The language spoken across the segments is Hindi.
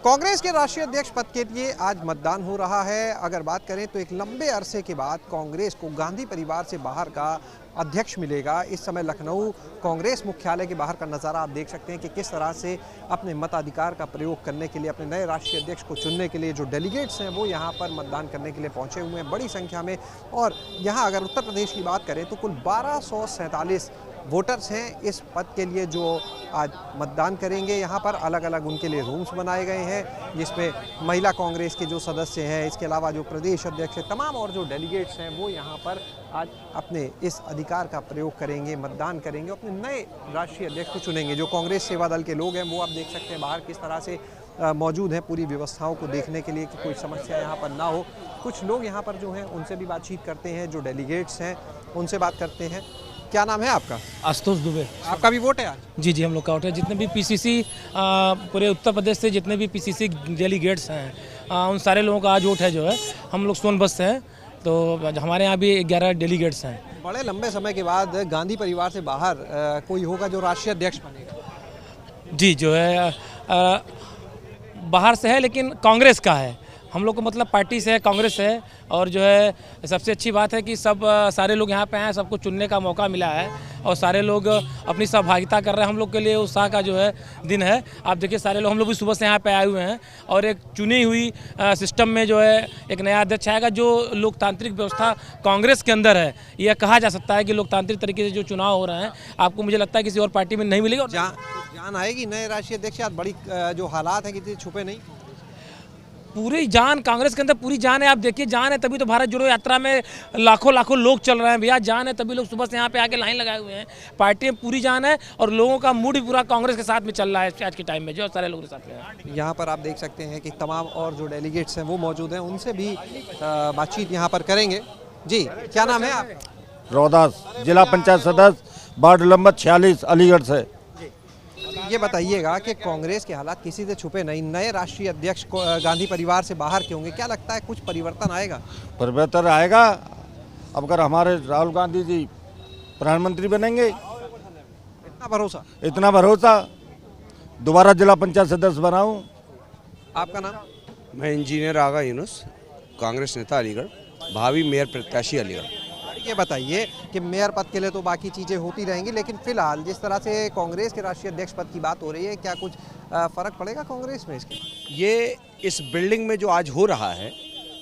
कांग्रेस के राष्ट्रीय अध्यक्ष पद के लिए आज मतदान हो रहा है। अगर बात करें तो एक लंबे अरसे के बाद कांग्रेस को गांधी परिवार से बाहर का अध्यक्ष मिलेगा। इस समय लखनऊ कांग्रेस मुख्यालय के बाहर का नज़ारा आप देख सकते हैं कि किस तरह से अपने मताधिकार का प्रयोग करने के लिए, अपने नए राष्ट्रीय अध्यक्ष को चुनने के लिए जो डेलीगेट्स हैं वो यहाँ पर मतदान करने के लिए पहुँचे हुए हैं बड़ी संख्या में। और यहाँ अगर उत्तर प्रदेश की बात करें तो कुल 1247 वोटर्स हैं इस पद के लिए जो आज मतदान करेंगे। यहाँ पर अलग अलग उनके लिए रूम्स बनाए गए हैं जिसमें महिला कांग्रेस के जो सदस्य हैं, इसके अलावा जो प्रदेश अध्यक्ष हैं, तमाम और जो डेलीगेट्स हैं वो यहाँ पर आज अपने इस अधिकार का प्रयोग करेंगे, मतदान करेंगे, अपने नए राष्ट्रीय अध्यक्ष को चुनेंगे। जो कांग्रेस सेवा दल के लोग हैं वो आप देख सकते हैं बाहर किस तरह से मौजूद हैं पूरी व्यवस्थाओं को देखने के लिए कि कोई समस्या यहाँ पर ना हो। कुछ लोग यहाँ पर जो हैं उनसे भी बातचीत करते हैं, जो डेलीगेट्स हैं उनसे बात करते हैं। क्या नाम है आपका? आशुतोष दुबे। आपका भी वोट है आज? जी जी, हम लोग का वोट है। जितने भी पीसीसी पूरे उत्तर प्रदेश से जितने भी पीसीसी डेलीगेट्स हैं उन सारे लोगों का आज वोट है। जो है हम लोग सोनभद्र से हैं तो हमारे यहाँ भी 11 डेलीगेट्स हैं। बड़े लंबे समय के बाद गांधी परिवार से बाहर कोई होगा जो राष्ट्रीय अध्यक्ष बनेगा? जी, जो है बाहर से है लेकिन कांग्रेस का है। हम लोग को मतलब पार्टी से है, कांग्रेस से है। और जो है सबसे अच्छी बात है कि सारे लोग यहाँ पे हैं, सबको चुनने का मौका मिला है और सारे लोग अपनी सहभागिता कर रहे हैं। हम लोग के लिए उत्साह का जो है दिन है। आप देखिए सारे लोग, हम लोग भी सुबह से यहाँ पे आए हुए हैं और एक चुनी हुई सिस्टम में जो है एक नया अध्यक्ष आएगा। जो लोकतांत्रिक व्यवस्था कांग्रेस के अंदर है, यह कहा जा सकता है कि लोकतांत्रिक तरीके से जो चुनाव हो रहे हैं आपको मुझे लगता है किसी और पार्टी में नहीं मिलेगा। जान आएगी नए राष्ट्रीय अध्यक्ष? आज बड़ी जो हालात हैं किसी छुपे नहीं, पूरी जान कांग्रेस के अंदर पूरी जान है। आप देखिए जान है तभी तो भारत जोड़ो यात्रा में लाखों लोग चल रहे हैं भैया। जान है तभी लोग सुबह से यहाँ पे आके लाइन लगाए हुए हैं। पार्टी में पूरी जान है और लोगों का मूड भी पूरा कांग्रेस के साथ में चल रहा है आज के टाइम में, जो सारे लोगों के साथ में। यहाँ पर आप देख सकते हैं कि तमाम और जो डेलीगेट्स हैं वो मौजूद हैं, उनसे भी बातचीत यहाँ पर करेंगे। जी, क्या नाम है आप? रोहदास, जिला पंचायत सदस्य, वार्ड नंबर 46, अलीगढ़ से। ये बताइएगा कि कांग्रेस के हालात किसी से छुपे नहीं, नए राष्ट्रीय अध्यक्ष गांधी परिवार से बाहर के होंगे, क्या लगता है कुछ परिवर्तन आएगा? परिवर्तन आएगा। अब अगर हमारे राहुल गांधी जी प्रधानमंत्री बनेंगे, इतना भरोसा दोबारा जिला पंचायत सदस्य बनाऊं। आपका नाम? मैं इंजीनियर आगा यूनुस, कांग्रेस नेता अलीगढ़, भावी मेयर प्रत्याशी अलीगढ़। ये बताइए कि मेयर पद के लिए तो बाकी चीज़ें होती रहेंगी, लेकिन फिलहाल जिस तरह से कांग्रेस के राष्ट्रीय अध्यक्ष पद की बात हो रही है, क्या कुछ फर्क पड़ेगा कांग्रेस में इसके? ये इस बिल्डिंग में जो आज हो रहा है,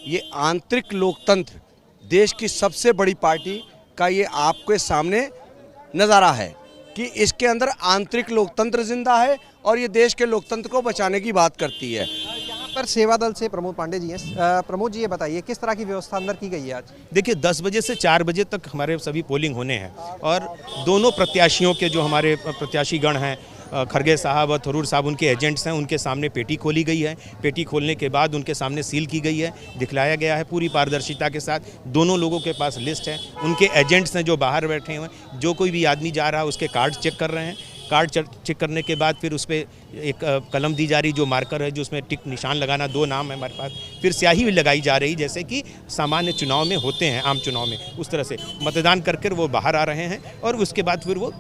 ये आंतरिक लोकतंत्र, देश की सबसे बड़ी पार्टी का ये आपके सामने नज़ारा है कि इसके अंदर आंतरिक लोकतंत्र जिंदा है और ये देश के लोकतंत्र को बचाने की बात करती है। पर सेवा दल से प्रमोद पांडे जी हैं। प्रमोद जी, ये बताइए किस तरह की व्यवस्था अंदर की गई है आज? देखिए 10 बजे से 4 बजे तक हमारे सभी पोलिंग होने हैं और दोनों प्रत्याशियों के जो हमारे प्रत्याशी गण हैं, खरगे साहब और थरूर साहब, उनके एजेंट्स हैं, उनके सामने पेटी खोली गई है। पेटी खोलने के बाद उनके सामने सील की गई है, दिखलाया गया है पूरी पारदर्शिता के साथ। दोनों लोगों के पास लिस्ट है, उनके एजेंट्स हैं जो बाहर बैठे हुए हैं। जो कोई भी आदमी जा रहा है उसके कार्ड चेक कर रहे हैं। कार्ड चेक करने के बाद फिर उस पर एक कलम दी जा रही, जो मार्कर है, जो उसमें टिक निशान लगाना, 2 नाम है हमारे पास। फिर स्याही भी लगाई जा रही जैसे कि सामान्य चुनाव में होते हैं, आम चुनाव में, उस तरह से मतदान करके वो बाहर आ रहे हैं और उसके बाद फिर वो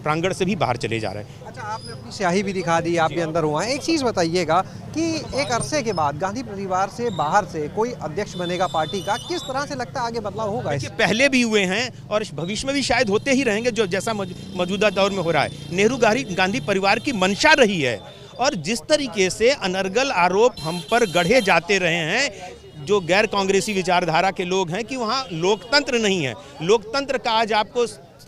प्रांगण से भी बाहर चले जा रहे हैं। अच्छा, आपने अपनी स्याही भी दिखा दी, आप भी अंदर हुआ है। एक चीज़ बताइएगा कि एक अरसे के बाद गांधी परिवार से बाहर से कोई अध्यक्ष बनेगा पार्टी का, किस तरह से लगता है आगे बदलाव होगा? इसके पहले भी हुए हैं और भविष्य में भी शायद होते ही रहेंगे, जो जैसा मौजूदा दौर में हो रहा है। नेहरू गांधी परिवार की मंशा रही है और जिस तरीके से अनर्गल आरोप हम पर गढ़े जाते रहे हैं, जो गैर कांग्रेसी विचारधारा के लोग हैं, कि वहाँ लोकतंत्र नहीं है। लोकतंत्र का आज आपको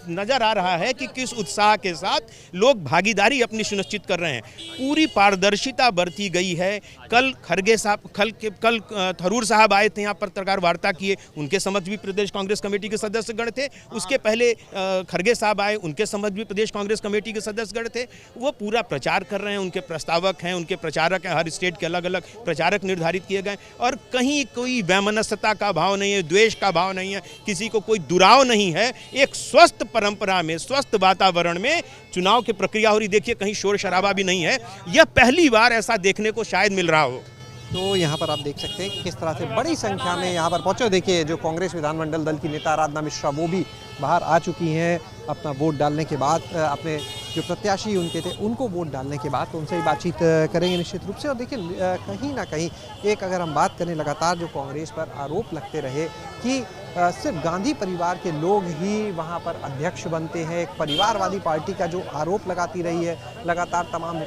नजर आ रहा है कि किस उत्साह के साथ लोग भागीदारी अपनी सुनिश्चित कर रहे हैं। पूरी पारदर्शिता बरती गई है। कल खरगे साहब कल थरूर साहब आए थे यहाँ पत्रकार वार्ता किए, उनके समक्ष भी प्रदेश कांग्रेस कमेटी के सदस्यगण थे। उसके पहले खरगे साहब आए, उनके समक्ष भी प्रदेश कांग्रेस कमेटी के सदस्यगण थे। वो पूरा प्रचार कर रहे हैं, उनके प्रस्तावक हैं, उनके प्रचारक हैं, हर स्टेट के अलग अलग प्रचारक निर्धारित किए गए और कहीं कोई वैमनस्यता का भाव नहीं है, द्वेष का भाव नहीं है, किसी को कोई दुराव नहीं है। एक स्वस्थ परंपरा में, स्वस्थ वातावरण में चुनाव की प्रक्रिया हो रही। देखिए कहीं शोर शराबा भी नहीं है। यह पहली बार ऐसा देखने को शायद मिल रहा हो। तो यहाँ पर आप देख सकते हैं कि किस तरह से बड़ी संख्या में यहाँ पर पहुँचे। देखिए जो कांग्रेस विधानमंडल दल की नेता आराधना मिश्रा वो भी बाहर आ चुकी हैं अपना वोट डालने के बाद, अपने जो प्रत्याशी उनके थे उनको वोट डालने के बाद, तो उनसे ही बातचीत करेंगे निश्चित रूप से। और देखिए कहीं ना कहीं एक अगर हम बात करें, लगातार जो कांग्रेस पर आरोप लगते रहे कि सिर्फ गांधी परिवार के लोग ही वहां पर अध्यक्ष बनते हैं, एक परिवारवादी पार्टी का जो आरोप लगाती रही है लगातार तमाम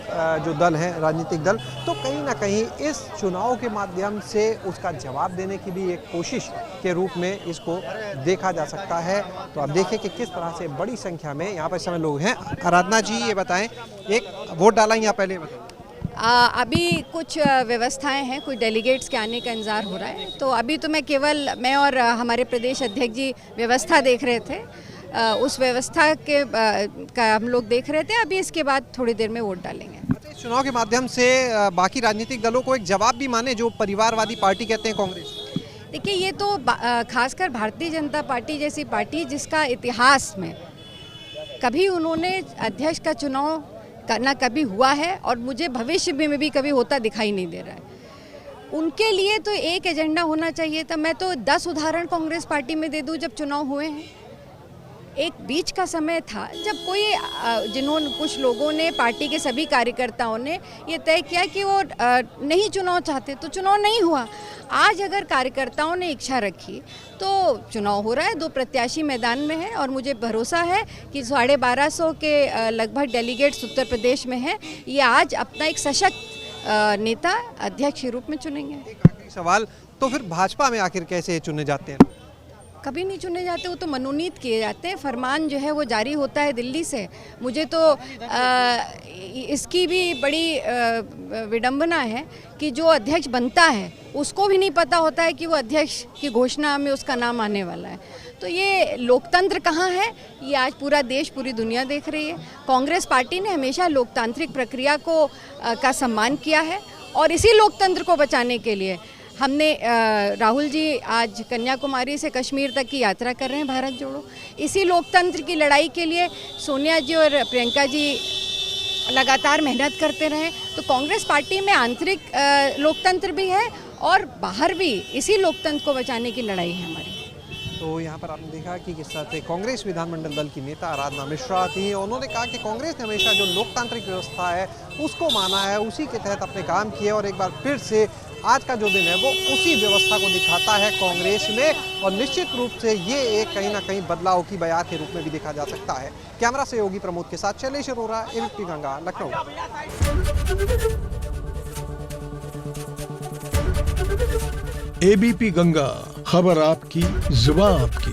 जो दल हैं राजनीतिक दल, तो कहीं ना कहीं इस चुनाव के माध्यम से उसका जवाब देने की भी एक कोशिश के रूप में इसको देखा जा सकता है। तो आप देखिए कि किस तरह से बड़ी संख्या में यहाँ पर इस समय लोग हैं। आराधना जी, ये बताएं, एक वोट डाला यहाँ पहले बताएं। अभी कुछ व्यवस्थाएं हैं, कुछ डेलीगेट्स के आने का इंतज़ार हो रहा है, तो अभी तो मैं और हमारे प्रदेश अध्यक्ष जी व्यवस्था देख रहे थे, उस व्यवस्था के का हम लोग देख रहे थे। अभी इसके बाद थोड़ी देर में वोट डालेंगे। इस चुनाव के माध्यम से बाकी राजनीतिक दलों को एक जवाब भी माने जो परिवारवादी पार्टी कहते हैं कांग्रेस। देखिए, ये तो खासकर भारतीय जनता पार्टी जैसी पार्टी जिसका इतिहास में कभी उन्होंने अध्यक्ष का चुनाव करना कभी हुआ है और मुझे भविष्य में भी कभी होता दिखाई नहीं दे रहा है। उनके लिए तो एक एजेंडा होना चाहिए था। मैं तो 10 उदाहरण कांग्रेस पार्टी में दे दूं जब चुनाव हुए हैं। एक बीच का समय था जब कुछ लोगों ने, पार्टी के सभी कार्यकर्ताओं ने ये तय किया कि वो नहीं चुनाव चाहते, तो चुनाव नहीं हुआ। आज अगर कार्यकर्ताओं ने इच्छा रखी तो चुनाव हो रहा है, 2 प्रत्याशी मैदान में हैं और मुझे भरोसा है कि 1250 के लगभग डेलीगेट्स उत्तर प्रदेश में हैं। ये आज अपना एक सशक्त नेता अध्यक्ष के रूप में चुनेंगे। एक आखिरी सवाल, तो फिर भाजपा में आखिर कैसे चुने जाते हैं? कभी नहीं चुने जाते, वो तो मनोनीत किए जाते हैं। फरमान जो है वो जारी होता है दिल्ली से। मुझे तो इसकी भी बड़ी विडंबना है कि जो अध्यक्ष बनता है उसको भी नहीं पता होता है कि वो अध्यक्ष की घोषणा में उसका नाम आने वाला है। तो ये लोकतंत्र कहाँ है, ये आज पूरा देश, पूरी दुनिया देख रही है। कांग्रेस पार्टी ने हमेशा लोकतांत्रिक प्रक्रिया को का सम्मान किया है और इसी लोकतंत्र को बचाने के लिए हमने राहुल जी आज कन्याकुमारी से कश्मीर तक की यात्रा कर रहे हैं, भारत जोड़ो। इसी लोकतंत्र की लड़ाई के लिए सोनिया जी और प्रियंका जी लगातार मेहनत करते रहे। तो कांग्रेस पार्टी में आंतरिक लोकतंत्र भी है और बाहर भी इसी लोकतंत्र को बचाने की लड़ाई है हमारी। तो यहाँ पर आपने देखा कि किस तरह से कांग्रेस विधानमंडल दल की नेता आराधना मिश्रा थी। उन्होंने कहा कि कांग्रेस ने हमेशा जो लोकतांत्रिक व्यवस्था है उसको माना है, उसी के तहत अपने काम किए और एक बार फिर से आज का जो दिन है वो उसी व्यवस्था को दिखाता है कांग्रेस में। और निश्चित रूप से ये एक कहीं ना कहीं बदलाव की बयार के रूप में भी देखा जा सकता है। कैमरा सहयोगी प्रमोद के साथ शैलेश अरोरा, एबीपी गंगा, लखनऊ। एबीपी गंगा, खबर आपकी, जुबान आपकी।